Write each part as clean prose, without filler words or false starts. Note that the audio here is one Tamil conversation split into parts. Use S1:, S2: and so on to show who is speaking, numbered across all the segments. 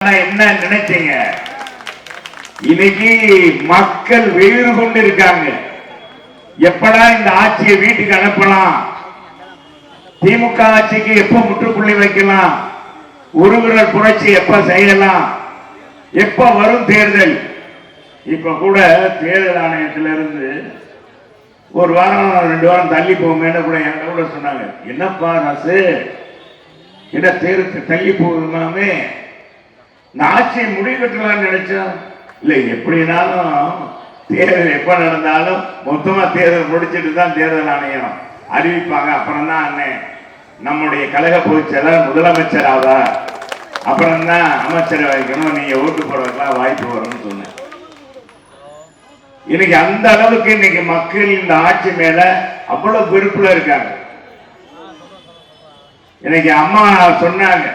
S1: என்ன நினைச்சீங்க? இன்னைக்கு மக்கள் வெயிறு கொண்டு இருக்காங்க. எப்படா இந்த ஆட்சியை வீட்டுக்கு அனுப்பலாம், திமுக ஆட்சிக்கு எப்ப முற்றுப்புள்ளி வைக்கலாம், ஒருவிரல் புரட்சி எப்ப செய்யலாம், எப்ப வரும் தேர்தல். இப்ப கூட தேர்தல் ஆணையத்திலிருந்து ஒரு வாரம் 2 வாரம் தள்ளி போங்கன்னு கூட என்கிட்ட கூட சொன்னாங்க. என்னப்பா நசு, என்ன தேர்தல் தள்ளி போகுதுமாமே, இந்த ஆட்சியை முடிவெட்டலாம்னு நினைச்சோம். இல்லை, எப்படினாலும் தேர்தல் எப்ப நடந்தாலும் மொத்தமா தேர்தல் முடிச்சுட்டு தான் தேர்தல் ஆணையம் அறிவிப்பாங்க. அப்புறம் தான் அண்ணன் நம்முடைய கழக பொதுச் செயலர் முதலமைச்சர் ஆவார், அப்புறம் தான் அமைச்சரை வைக்கணும், நீங்க ஓட்டு போடுறதுக்கெல்லாம் வாய்ப்பு வரும்னு சொன்னேன். இன்னைக்கு அந்த அளவுக்கு இன்னைக்கு மக்கள் இந்த ஆட்சி மேல அவ்வளவு வெறுப்புல இருக்காங்க. இன்னைக்கு அம்மா சொன்னாங்க,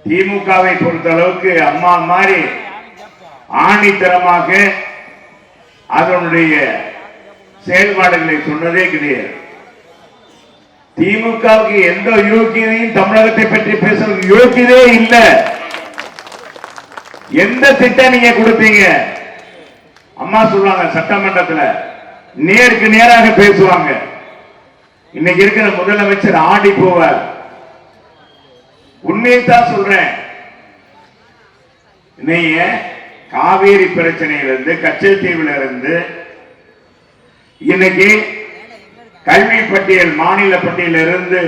S1: திமுகவை பொறுத்த அளவுக்கு அம்மா மாதிரி ஆணித்தரமாக அதனுடைய செயல்பாடுகளை சொன்னதே கிடையாது. திமுகவுக்கு எந்த யோக்கியதையும் தமிழகத்தை பற்றி பேச யோக்கியதே இல்லை. எந்த திட்டம் நீங்க கொடுத்தீங்க? அம்மா சொல்லுவாங்க சட்டமன்றத்தில் நேருக்கு நேராக பேசுவாங்க. இன்னைக்கு இருக்கிற முதலமைச்சர் ஆடி போவார். உண்மையைத்தான் சொல்றேன். நீங்க காவேரி பிரச்சனையிலிருந்து, கச்சத்தீவில் இருந்து இன்னைக்கு கல்வி பட்டியல், மாநில பட்டியலில் இருந்து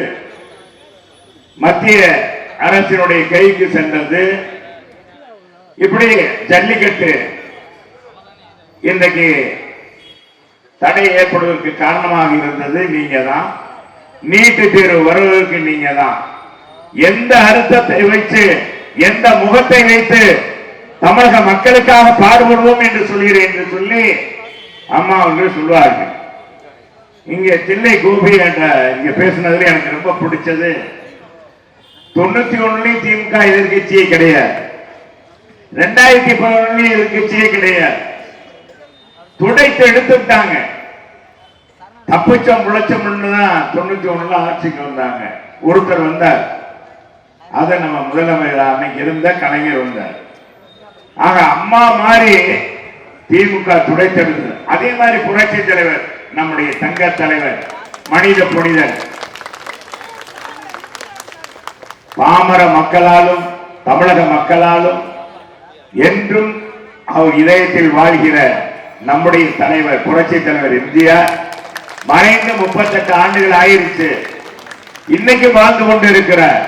S1: மத்திய அரசினுடைய கைக்கு சென்றது. இப்படி ஜல்லிக்கட்டு இன்றைக்கு தடை ஏற்படுவதற்கு காரணமாக இருந்தது நீங்க தான். நீட்டு தேர்வு வருவதற்கு நீங்க தான். எந்த அர்த்தத்தை வைத்து, எந்த முகத்தை வைத்து தமிழக மக்களுக்காக பாடுபடுவோம் என்று சொல்கிறேன் என்று சொல்லி அம்மா அவர்கள் சொல்வார்கள். இங்க தில்லை கோபி என்ற இங்க பேசினதுல எனக்கு ரொம்ப பிடிச்சது, 91 திமுக எதிர்கட்சியே கிடையாது, 2011 எதிர்கட்சியே கிடையாது, துடைத்து எடுத்துட்டாங்க. தப்பிச்சோம் புழைச்சோம் தான் 91 ஆட்சிக்கு வந்தாங்க. ஒருத்தர் வந்தார், அத நம்ம முதலமைச்சர் அன்னைக்கு இருந்த கலைஞர் வந்தார். ஆக அம்மா மாதிரி திமுக துடைத்தெடுத்தது. அதே மாதிரி புரட்சி தலைவர், நம்முடைய தங்க தலைவர், மனித புனிதர், பாமர மக்களாலும் தமிழக மக்களாலும் என்றும் அவர் இதயத்தில் வாழ்கிற நம்முடைய தலைவர் புரட்சி தலைவர் எம்ஜிஆர் மறைந்து 38 ஆண்டுகள் ஆயிருச்சு. இன்னைக்கு வாழ்ந்து கொண்டு இருக்கிறார்.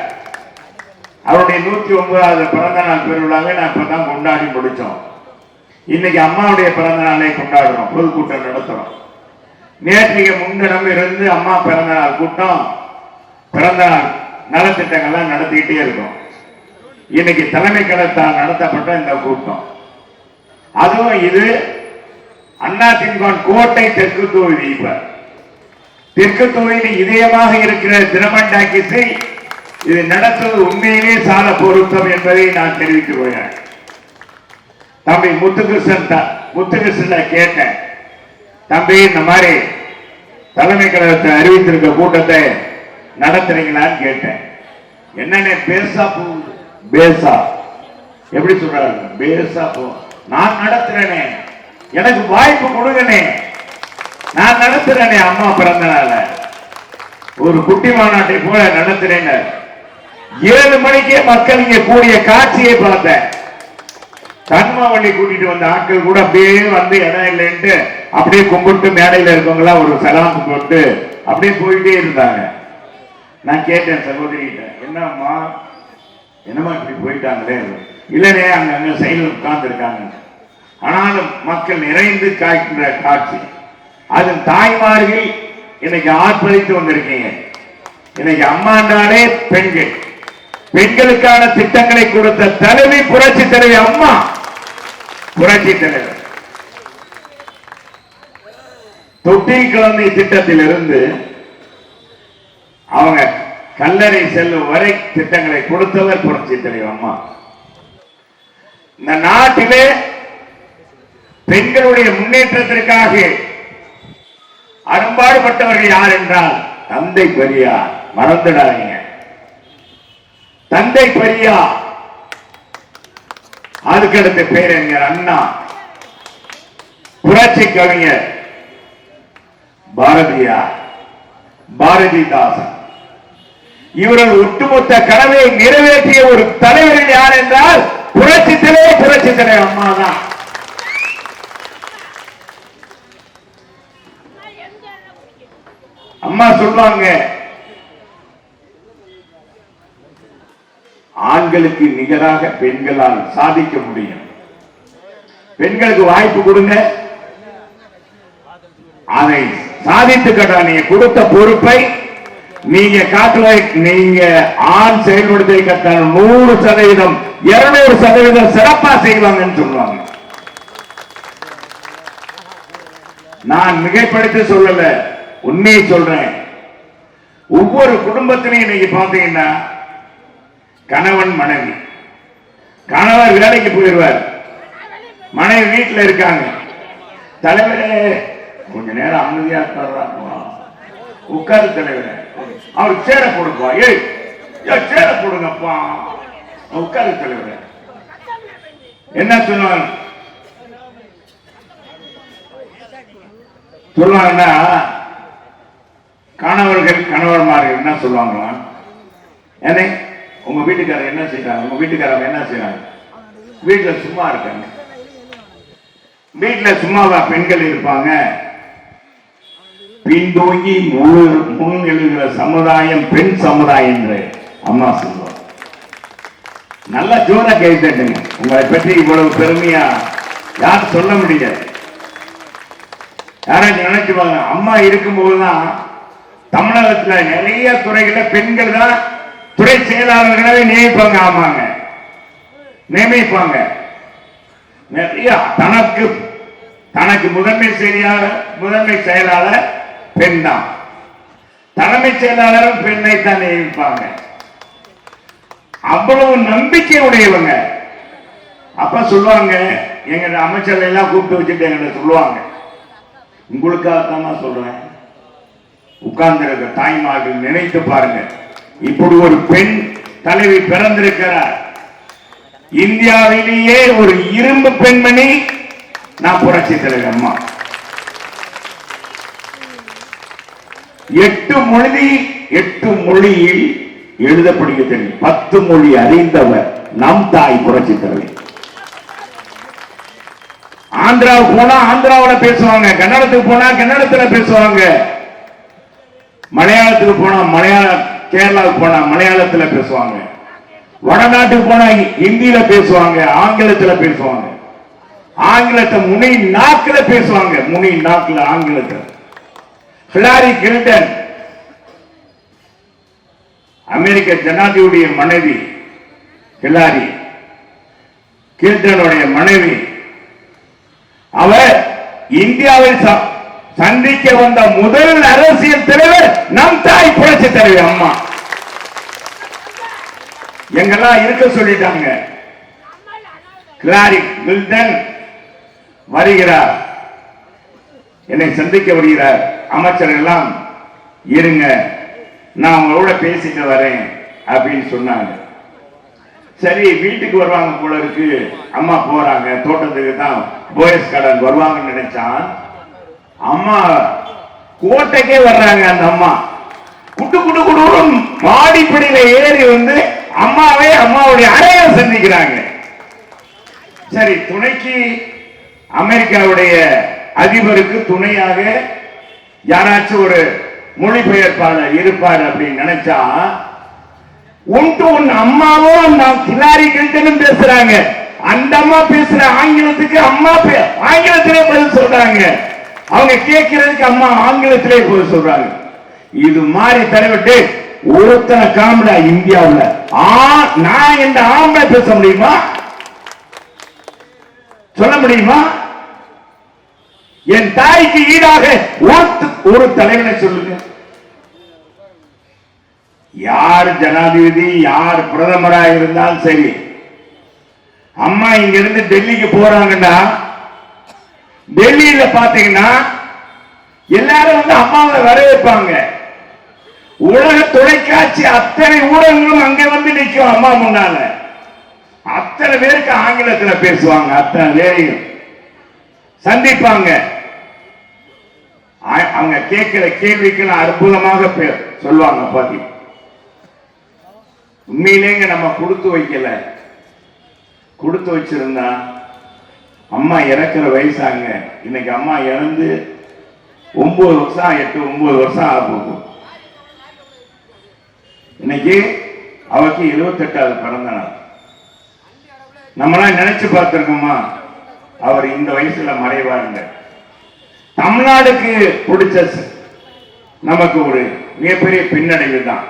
S1: அவருடைய 109வது பிறந்த நாள் பெருவிழாவை நான் இப்பதான் கொண்டாடி முடிச்சோம். இன்னைக்கு அம்மாவுடைய பிறந்த நாளை கொண்டாடுறோம், பொதுக்கூட்டம் நடத்துறோம். நேற்றைக்கு முன்தினம் இருந்து அம்மா பிறந்த நாள் கூட்டம், பிறந்த நாள் நலத்திட்டங்கள்லாம் நடத்திக்கிட்டே இருக்கும். இன்னைக்கு தலைமை கழகத்தால் நடத்தப்பட்ட இந்த கூட்டம், அதுவும் இது அதிமுக கோட்டை தெற்கு தொகுதி. இப்ப தெற்கு தொகுதியில் இதயமாக இருக்கிற தினமணி டாக்கீஸை இது நடத்துவது உண்மையிலே சால பொருத்தம் என்பதை நான் தெரிவித்துக் கொள்கிறேன். தம்பி முத்துகிருஷ்ணன் கேட்டேன், தம்பி இந்த மாதிரி தலைமை கழகத்தை அறிவித்திருக்க கூட்டத்தை நடத்துறீங்களான்னு கேட்டேன். என்னென்ன பேசா போகுது, பேசா எப்படி சொல்றாரு, பேசா போ, நான் நடத்துறேனே, எனக்கு வாய்ப்பு கொடுங்கனே, நான் நடத்துறேனே. அம்மா பிறந்த நாள ஒரு குட்டி மாநாட்டை போல நடத்துறேன். 7 மணிக்கே மக்கள் இங்க கூடிய காட்சியை பார்த்தேன். கண்மாவள்ளி கூட்டிட்டு வந்த ஆட்கள் கூட அப்படியே வந்து இடம் இல்லைன்ட்டு அப்படியே கும்பிட்டு மேடையில் இருக்கவங்களா ஒரு சலாம் போட்டு அப்படியே போயிட்டே இருந்தாங்க. நான் கேட்டேன் சகோதரிகிட்ட, என்னம்மா என்னம்மா இப்படி போயிட்டாங்களே? இல்லைனே, அங்க சைடில் உட்கார்ந்து இருக்காங்க. ஆனாலும் மக்கள் நிறைந்து காய்க்கின்ற காட்சி, அதன் தாய்மார்கள் இன்னைக்கு ஆர்ப்பரித்து வந்திருக்கீங்க. இன்னைக்கு அம்மாண்டாலே பெண்கள், பெண்களுக்கான திட்டங்களை கொடுத்த தலைவி புரட்சி தலைவி அம்மா, புரட்சி தலைவர். தொட்டில் குழந்தை திட்டத்தில் இருந்து அவங்க கல்லறை செல்லும் வரை திட்டங்களை கொடுத்தவர் புரட்சி தலைவர் அம்மா. இந்த நாட்டிலே பெண்களுடைய முன்னேற்றத்திற்காக அரும்பாடுபட்டவர்கள் யார் என்றால் தந்தை பெரியார். மறந்துடாதீங்க, தந்தை பெரியார் அதுக்கடுத்து பேரறிஞர் அண்ணா, புரட்சி கவிஞர் பாரதியார், பாரதிதாசன், இவர்கள் ஒட்டுமொத்த கனவை நிறைவேற்றிய ஒரு தலைவர் யார் என்றால் புரட்சி தலைவர் அம்மா தான். அம்மா சொல்வாங்க, ஆண்களுக்கு நிகராக பெண்களால் சாதிக்க முடியும். பெண்களுக்கு வாய்ப்பு கொடுங்க, அதை சாதித்து காட்ட. நீங்க கொடுத்த பொறுப்பை நீங்க காட்டுல நீங்க ஆண் செயல்படுத்தி கட்ட 100%, 200% சிறப்பா செய்வாங்கன்னு சொல்லுவாங்க. நான் மிகைப்படுத்தி சொல்லல, உண்மையை சொல்றேன். ஒவ்வொரு குடும்பத்திலையும் இன்னைக்கு பாத்தீங்கன்னா கணவன் மனைவி, கணவர் வேலைக்கு போயிடுவார், மனைவி வீட்டில் இருக்காங்க. தலைவரே கொஞ்ச நேரம் அமைதியா உட்காரு தலைவரே, அவர் சேர போடுப்பா, சேர போடுங்கப்பா, உட்காரு தலைவரே. என்ன சொல்லுவாங்க சொல்லுவாங்கன்னா கணவன்மார்கள் என்ன சொல்லுவாங்களா, ஏனே உங்க வீட்டுக்காரர் என்ன செய்யறாங்க, உங்க வீட்டுக்காரங்க என்ன செய்யறாங்க, வீட்டுல சும்மா இருக்காங்க. வீட்டுல சும்மாவா பெண்கள் இருப்பாங்க? பின்தோங்கி முன் எழுகிற சமுதாயம் பெண் சமுதாயம் என்று அம்மா சொல்லுவாங்க. நல்லா ஜோர கைத்தட்டுங்க. உங்களை பற்றி இவ்வளவு பெருமையா யார் சொல்ல முடியாது. யாராச்சும் நினைச்சுவாங்க, அம்மா இருக்கும்போதுதான் தமிழகத்துல நிறைய துறைகளை பெண்கள் தான் துறை செயலாளர்களாவே நியமிப்பாங்க. ஆமாங்க, நியமிப்பாங்க. நிறைய தனக்கு முதன்மை செயலாளர் பெண் தான், தலைமை செயலாளரும் பெண்ணை தான் நியமிப்பாங்க. அவ்வளவு நம்பிக்கை உடையவங்க. அப்ப சொல்லுவாங்க, எங்க அமைச்சர்கள் எல்லாம் கூப்பிட்டு வச்சுட்டு எங்கிட்ட சொல்லுவாங்க, உங்களுக்காகத்தான் சொல்றேன், உட்கார்ந்திருக்க தாய்மார்கள் நினைத்து பாருங்க, இப்படி ஒரு பெண் தலைவி பிறந்திருக்கிறார். இந்தியாவிலேயே ஒரு இரும்பு பெண்மணி நான் புரட்சி தலைவர் அம்மா. 8 மொழியில் எழுத படிக்க தெரியும், 10 மொழி அறிந்தவர் நம் தாய் புரட்சி தலைவர். ஆந்திராவுக்கு போனா ஆந்திராவில் பேசுவாங்க, கன்னடத்துக்கு போனா கன்னடத்துல பேசுவாங்க, மலையாளத்துக்கு போனா கேரளாவுக்கு போனா மலையாளத்துல பேசுவாங்க, வடநாட்டுக்கு போனா ஹிந்தியில பேசுவாங்க, ஆங்கிலத்துல பேசுவாங்க, ஆங்கிலத்தை முனி நாக்குல பேசுவாங்க, முனி நாக்குல ஆங்கிலத்தில். ஹிலாரி கிளின்டன், அமெரிக்க ஜனாதிபதியுடைய மனைவி ஹிலாரி கிளின்டனுடைய மனைவி, அவர் இந்தியாவில் சந்திக்க வந்த முதல் அரசியல் தலைவர் நம் தாய் புரட்சி தலைவர் அம்மா. எங்கெல்லாம் இருக்க சொல்லிட்டாங்க. ஹிலாரி கிளின்டன் வருகிறார், என்னை சந்திக்க வருகிறார். அமைச்சர் எல்லாம் இருங்க, நான் உங்களோட பேசிட்டு வரேன் அப்படின்னு சொன்னாங்க. சரி, வீட்டுக்கு வருவாங்க போல இருக்கு. அம்மா போறாங்க, தோட்டத்துக்கு தான் போயஸ் கார்டன் வருவாங்கன்னு நினைச்சான். அம்மா கோட்டைக்கே வர்றாங்க. அந்த அம்மா குட்டு குட்டு குடு மாடிப்படியில ஏறி வந்து அம்மாவுடைய அறையை சந்திக்கிறாங்க. சரி, துணைக்கு அமெரிக்காவுடைய அதிபருக்கு துணையாக யாராச்சும் ஒரு மொழிபெயர்ப்பாளர் இருப்பார் அப்படின்னு நினைச்சா, ஒன் அம்மாவும் ஹிலாரி கிளின்டனும் பேசுறாங்க. அந்த அம்மா பேசுற ஆங்கிலத்துக்கு அம்மா ஆங்கிலத்திலே பதில் சொல்றாங்க. அவங்க கேட்கிறதுக்கு அம்மா ஆங்கிலத்திலே பதில் சொல்றாங்க. இது மாதிரி தலைவட்டு ஒருத்தனை காமெடா இந்தியாவில் நான் இந்த ஆம்பளை பேச முடியுமா? சொல்ல முடியுமா? என் தாய்க்கு ஈடாக ஒரு தலைவனை சொல்லுங்க. யார் ஜனாதிபதி, யார் பிரதமராக இருந்தாலும் சரி, அம்மா இங்க இருந்து டெல்லிக்கு போறாங்கன்னா, டெல்லியில பாத்தீங்கன்னா எல்லாரும் வந்து அம்மாவை வரவேற்பாங்க. உலக தொலைக்காட்சி அத்தனை ஊடகங்களும் அங்க வந்து நிற்கும் அம்மா முன்னால. அத்தனை பேருக்கு ஆங்கிலத்துல பேசுவாங்க, அத்தனை பேரையும் சந்திப்பாங்க. அவங்க கேட்கிற கேள்விக்கு அற்புதமாக சொல்லுவாங்க. பாத்தி உண்மையிலேங்க நம்ம கொடுத்து வைக்கல, கொடுத்து வச்சிருந்தா அம்மா இறக்குற வயசாங்க. இன்னைக்கு அம்மா இறந்து 9 வருஷம் 8-9 வருஷம் ஆகும். இன்னைக்கு அவருக்கு 78வது பிறந்த நாள். நம்மளாம் நினைச்சு பார்த்திருக்கோமா அவர் இந்த வயசுல மறைவாருங்க? தமிழ்நாடுக்கு பிடிச்ச நமக்கு ஒரு மிகப்பெரிய பின்னடைவு தான்.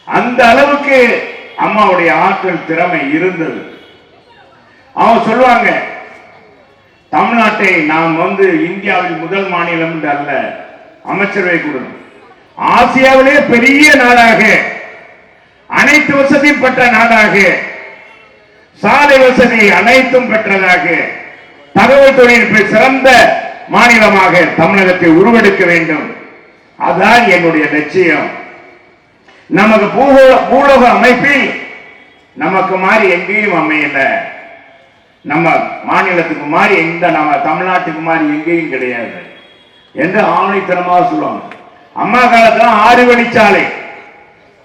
S1: அந்த அளவுக்கு அம்மாவுடைய ஆற்றல் திறமை இருந்தது. அவங்க சொல்லுவாங்க, தமிழ்நாட்டை நாம் இந்தியாவில் முதல் மாநிலம் என்று அல்ல, அமைச்சரவை கொடுக்கும் ஆசியாவிலே பெரிய நாடாக, அனைத்து வசதியும் பெற்ற நாடாக, சாலை வசதி அனைத்தும் பெற்றதாக, தகவல் தொழில்நுட்ப சிறந்த மாநிலமாக தமிழகத்தை உருவெடுக்க வேண்டும். அதுதான் என்னுடைய லட்சியம். நமக்கு பூலோக அமைப்பில் நமக்கு மாறி எங்கேயும் அமையல. நம்ம மாநிலத்துக்கு மாறி நம்ம தமிழ்நாட்டுக்கு மாறி எங்கேயும் கிடையாது என்று ஆணைத்தனமாக சொல்லுவாங்க. அம்மா காலத்துல 6 வழிச்சாலை,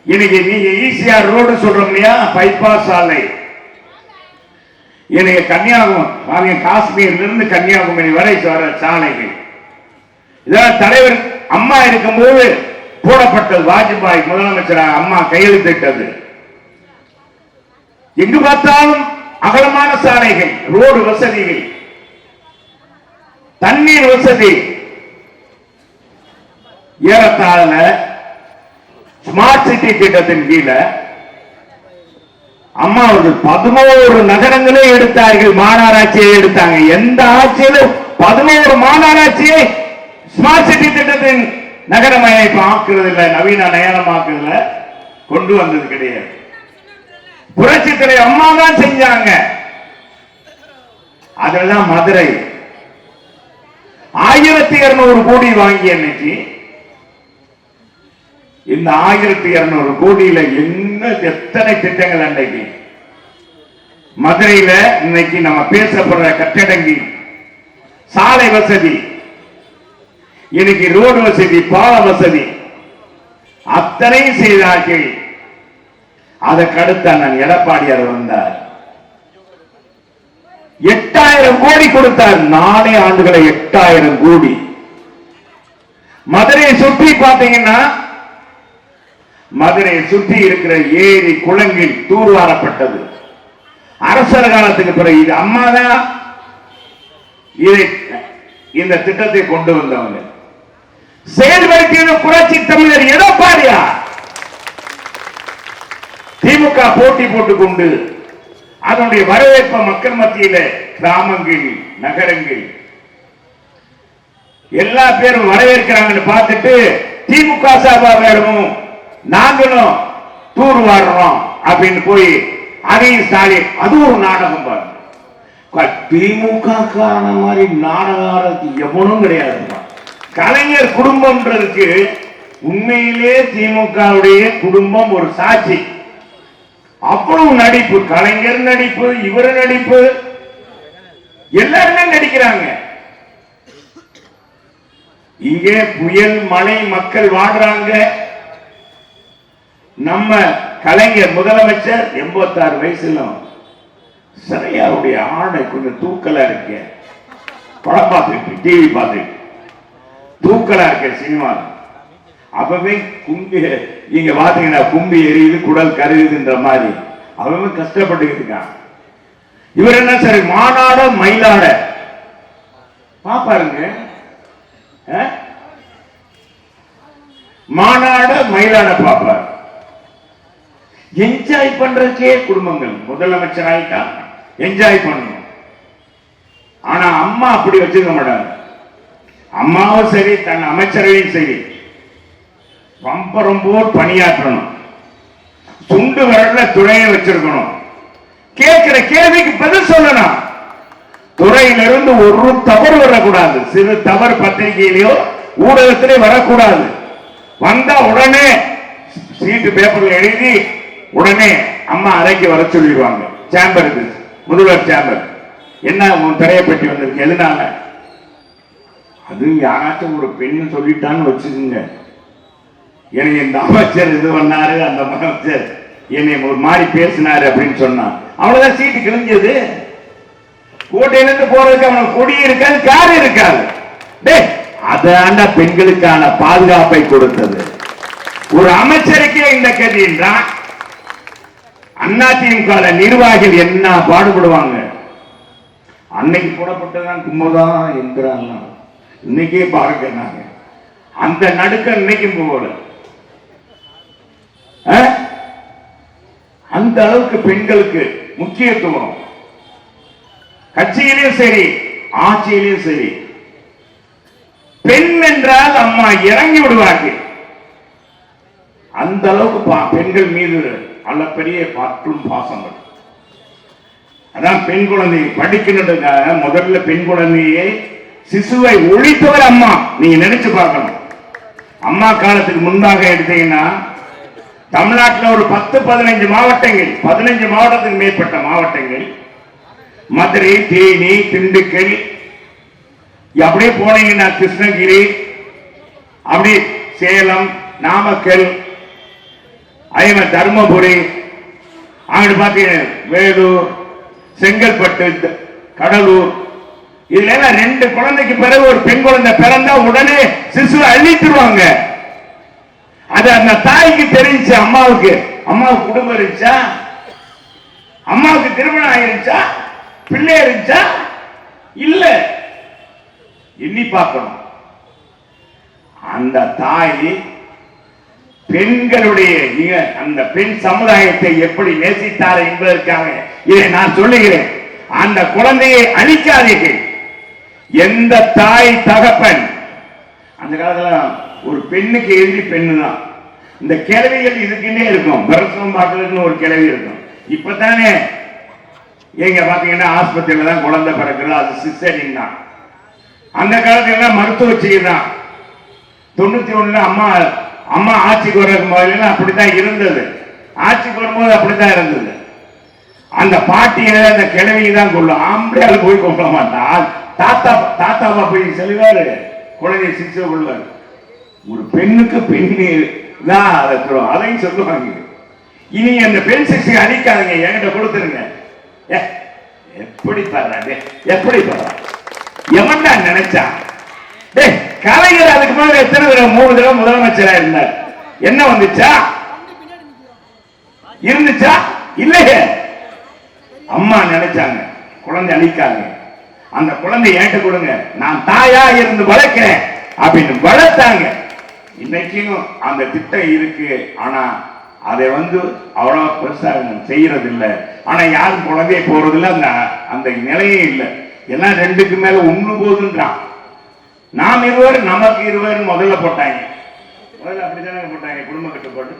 S1: இன்னைக்கு நீங்க ஈசிஆர் ரோடு சொல்றோம் இல்லையா, பைபாஸ் சாலை. இன்னைக்கு கன்னியாகுமரி, காஷ்மீர்ல இருந்து கன்னியாகுமரி வரை வர சாலைகள். இதெல்லாம் தலைவர் அம்மா இருக்கும்போது போடப்பட்டது. வாஜ்பாய் முதலமைச்சராக அம்மா கையெழுத்திட்டது. எங்கு பார்த்தாலும் அகலமான சாலைகள், ரோடு வசதிகள், தண்ணீர் வசதி. ஏறத்தாழ ஸ்மார்ட் சிட்டி திட்டத்தின் கீழே அம்மா அவர்கள் 11 நகரங்களே எடுத்தார்கள், மாநகராட்சியை எடுத்தாங்க. எந்த ஆட்சியிலும் 11 மாநகராட்சியை ஸ்மார்ட் சிட்டி திட்டத்தின் நகரமயமாக்கி ஆக்குறதில்லை, நவீன நயனமாக்குறதுல கொண்டு வந்தது கிடையாது. புரட்சி தலைவர் அம்மா தான் செஞ்சாங்க. அதெல்லாம் மதுரை 1200 கோடி வாங்கிய அன்னைக்கு இந்த 1200 கோடியில என்ன எத்தனை திட்டங்கள் அன்னைக்கு மதுரையில இன்னைக்கு நம்ம பேசப்படுற கட்டடங்கி, சாலை வசதி, இன்னைக்கு ரோடு வசதி, பால வசதி அத்தனை செய்தார்கள். அதற்கடுத்த அண்ணன் எடப்பாடியார் வந்தார், 8000 கோடி கொடுத்தார். 4 ஆண்டுகளை 8000 கோடி. மதுரையை சுற்றி பார்த்தீங்கன்னா, மதுரையை சுற்றி இருக்கிற ஏரி குளங்கள் தூர்வாரப்பட்டது. அரசர் காலத்துக்கு பிறகு இது அம்மா தான் இந்த திட்டத்தை கொண்டு வந்தவங்க. செயல்படுத்தியது புரட்சி தமிழர் எடப்பாடியார். திமுக போட்டி போட்டுக் கொண்டு அதனுடைய வரவேற்பு மக்கள் மத்தியில, கிராமங்கள், நகரங்கள் எல்லா பேரும் வரவேற்கிறாங்கன்னு பார்த்துட்டு திமுக சார்பா வேணும், நாங்களும் தூர் வாடுறோம் அப்படின்னு போய் அதையும் ஸ்டாலின், அது ஒரு நாடகம் பாருங்க. திமுக காரண மாதிரி நாடகம் எவனும் கிடையாது. கலைஞர் குடும்பம்ன்றதுக்கு உண்மையிலே திமுகவுடைய குடும்பம் ஒரு சாட்சி. அவ்வளவு நடிப்பு, கலைஞர் நடிப்பு, இவரு நடிப்பு, எல்லாருமே நடிக்கிறாங்க. இங்கே புயல் மழை மக்கள் வாடுறாங்க. நம்ம கலைஞர் முதலமைச்சர் 86 வயசுல சரியாவுடைய ஆடை கொஞ்சம் தூக்கலா இருக்க, படம் பார்த்துட்டு டிவி பார்த்துட்டு தூக்கலா இருக்க சினிமா. அப்பவே கும்பி இங்க பாத்தீங்கன்னா கும்பி எரியுது, குடல் கருகுதுன்ற மாதிரி அவன் கஷ்டப்பட்டு இருக்கான். இவர் என்ன சரி மாநாட மயிலாட பாப்பாருங்க, மாநாட மயிலாட பாப்பார். என்ஜாய் பண்றதுக்கே குடும்பங்கள். முதலமைச்சர் ஆயிட்டா என்ஜாய் பண்ணணும். ஆனா அம்மா அப்படி வச்சுக்க மாட்டாங்க. அம்மாவும் சரி, தன் அமைச்சரையும் சரி, பம்பரம்போர் பணியாற்றணும். சுண்டு வரல துறையை வச்சிருக்கணும். கேட்கிற கேள்விக்கு பதில் சொல்லணும். துறையிலிருந்து ஒரு தவறு வரக்கூடாது. சிறு தவறு பத்திரிகையிலயோ ஊடகத்திலே வரக்கூடாது. வந்தா உடனே சீட்டு பேப்பர்ல எழுதி உடனே அம்மா அறைக்கு வர சொல்லிடுவாங்க. சேம்பருக்கு, முதல்வர் சேம்பர். என்ன உன் திரையப்பட்டி வந்திருக்கு, எதுனால? அது யாராச்சும் ஒரு பெண்ணு சொல்லிட்டான்னு வச்சுக்கோங்க, எனக்கு இந்த அமைச்சர் இது பண்ணாரு, அந்த அமைச்சர் என்னை ஒரு மாதிரி பேசினாரு அப்படின்னு சொன்னா அவ்வளவுதான், சீட்டு கிழிஞ்சது. கோட்டையிலிருந்து போறதுக்கு அவனுக்கு கொடி இருக்காது, கார் இருக்காது. அதாண்ட பெண்களுக்கான பாதுகாப்பை கொடுத்தது. ஒரு அமைச்சருக்கே இந்த கதி என்றால் அதிமுக நிர்வாகிகள் என்ன பாடுபடுவாங்க. அன்னைக்கு போடப்பட்டதான் கும்பதான் என்கிறாங்க. இன்னைக்கே பாருங்க, நாங்க அந்த நடுக்க இன்னைக்கும் போகல. அந்த அளவுக்கு பெண்களுக்கு முக்கியத்துவம் கட்சியிலும் சரி ஆட்சியிலும் சரி. பெண் என்றால் அம்மா இறங்கி விடுவார்கள். அந்த அளவுக்கு பெண்கள் மீது அளப்பரிய பற்றும் பாசங்கள். அதான் பெண் குழந்தை படிக்கணுன்றதுக்காக முதல்ல பெண் குழந்தையை சிசுவை ஒழித்தவர் அம்மா. நீங்க நினைச்சு பார்க்கணும். அம்மா காலத்துக்கு முன்பாக எடுத்தீங்கன்னா தமிழ்நாட்டில் ஒரு 10-15 மாவட்டங்கள், 15 மாவட்டத்துக்கு மேற்பட்ட மாவட்டங்கள், மதுரை, தேனி, திண்டுக்கல், அப்படியே போனீங்கன்னா கிருஷ்ணகிரி, அப்படி சேலம், நாமக்கல், தர்மபுரி, அங்கிட்டு பார்த்தீங்கன்னா வேலூர், செங்கல்பட்டு, கடலூர், இதுல 2 குழந்தைக்கு பிறகு ஒரு பெண் குழந்தை பிறந்தா உடனே சிசுவை அழித்துருவாங்க. அது அந்த தாய்க்கு தெரிஞ்சு, அம்மாவுக்கு குடும்பம் இருந்துச்சா, அம்மாவுக்கு திருமணம் ஆயிருச்சா, பிள்ளை இருந்துச்சா, இல்ல, எண்ணி பார்க்கணும். அந்த தாய் பெண்களுடைய அந்த பெண் சமுதாயத்தை எப்படி நேசித்தார் என்பதற்காக இதை நான் சொல்லுகிறேன். அந்த குழந்தையை அழிக்காதீர்கள். எந்த தாய் தகப்பன், அந்த காலத்துல ஒரு பெண்ணுக்கு எதிரி பெண்ணு தான். இந்த கிழவிகள் இதுக்குன்னே இருக்கும். பிரசவம் பார்க்கறதுன்னு ஒரு கிழவி இருக்கும். இப்பதானே எங்க பாத்தீங்கன்னா ஆஸ்பத்திரியில தான் குழந்தை பிறக்கிறது, அது சிசேரியன் தான். அந்த காலத்துல மருத்துவ செய்யலாம். 91 அம்மா ஆட்சிக்கு வர்றதுக்கு முதல்ல அப்படித்தான் இருந்தது. ஆட்சிக்கு வரும்போது அப்படித்தான் இருந்தது. அந்த பாட்டியை அந்த கிழவியை தான் கொள்ளும். ஆம்பளையால் போய் கொள்ள மாட்டான். தாத்தாவா போய் செல்வாரு, குழந்தைய சிசுவை கொள்வார். ஒரு பெண்ணுக்கு பெண்ணு தான் அதையும் சொல்லுவாங்க. இனி அந்த பெண் சிசு அடிக்காதீங்க, என்கிட்ட கொடுத்துருங்க. எப்படி பாடுறாங்க, எப்படி பாடுறாங்க, எவன்டா நினைச்சா? கலைஞர் அதுக்கு மேல எத்தனை தடவை 3 தடவை முதலமைச்சரா இருந்தார். என்ன வந்துச்சா? இருந்துச்சா? இல்லையே. அம்மா நினைச்சாங்க குழந்தை அழிக்காங்க, அந்த குழந்தை ஏன்ட்ட கொடுங்க, நான் தாயா இருந்து வளர்க்கிறேன் அப்படின்னு வளர்த்தாங்க. இன்னைக்கும் அந்த திட்டம் இருக்கு. ஆனா அதை அவ்வளவு பெருசா செய்யறது இல்லை. ஆனா யாரும் குழந்தைய போறது இல்லை. அந்த நிலையே இல்லை. எல்லாம் 2க்கு மேல 1 போதுன்றான். நாம் இருவர் நமக்கு இருவர் முதல்ல போட்டாங்க. முதல்ல அப்படித்தானே போட்டாங்க குடும்ப கட்டுப்பாடு.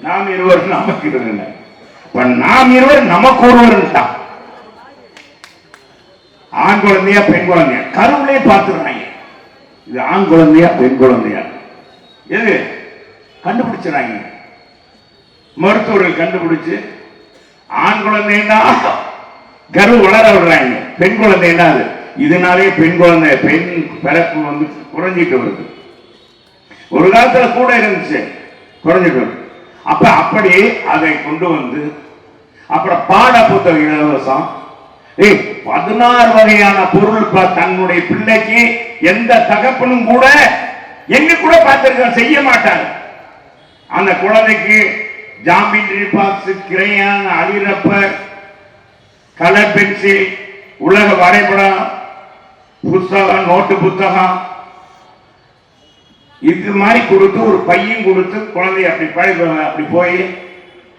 S1: நாம் இருவர் நமக்கு இருவர், நாம் இருவர் நமக்கு ஒருவர் தான். ஆண் குழந்தையா பெண் குழந்தையா கருவிலே பார்த்துறாங்க. இது ஆண் குழந்தையா பெண் குழந்தையா எது கண்டுபிடிச்சாங்க. மருத்துவர்கள் கண்டுபிடிச்சு ஆண் குழந்தைன்னா கரு வளர விடுறாங்க, பெண் குழந்தைன்னா அது. இதனாலே பெண் குழந்தை பெண் பிறப்பு குறைஞ்சிட்டு வருது. ஒரு காலத்துல கூட இருந்துச்சு, குறைஞ்சிட்டு வருது. அப்ப அப்படி அதை கொண்டு அப்புறம் பாட புத்தகம் இலவசம். 16 வகையான பொருள் தன்னுடைய பிள்ளைக்கு எந்த தகப்பனும் கூட எங்க கூட பார்த்திருக்க செய்ய மாட்டாங்க. அந்த குழந்தைக்கு ஜாமெட்ரி பாக்ஸ், கிரையான், அலிரப்பர், கலர் பென்சில், உலக வரைபடம் புத்தகம், நோட்டு புத்தகம், இது மாதிரி கொடுத்து ஒரு பையன் கொடுத்து குழந்தை அப்படி போய்,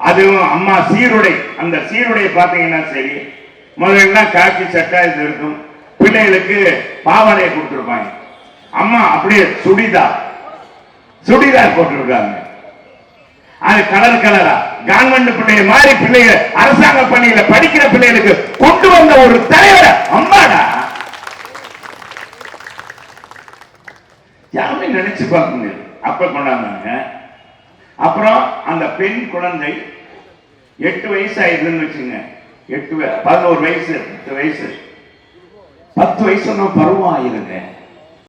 S1: அதுவும் அம்மா சீருடை, அந்த சீருடை பார்த்தீங்கன்னா சரி, முதல்ல காக்கி சட்டை இது இருக்கும். பிள்ளைகளுக்கு பாவாடையை கொடுத்துருப்பாங்க. அம்மா அப்படியே சுடிதார் போட்டிருக்காங்க. அது கலர் கலரா கவர்மெண்ட் பிள்ளைங்க மாதிரி பிள்ளைகள் அரசாங்க பள்ளியில படிக்கிற பிள்ளைகளுக்கு கொண்டு வந்த ஒரு தலைவர் அம்மாடா. யாருமே நினைச்சு பார்க்க முடியாது. அப்ப கொண்டாந்தாங்க. அப்புறம் அந்த பெண் குழந்தை 8 வயசு ஆயிடுதுன்னு வச்சுங்க, 11 வயசு 10 வயசு 10 வயசு பருவம் ஆயிருங்க.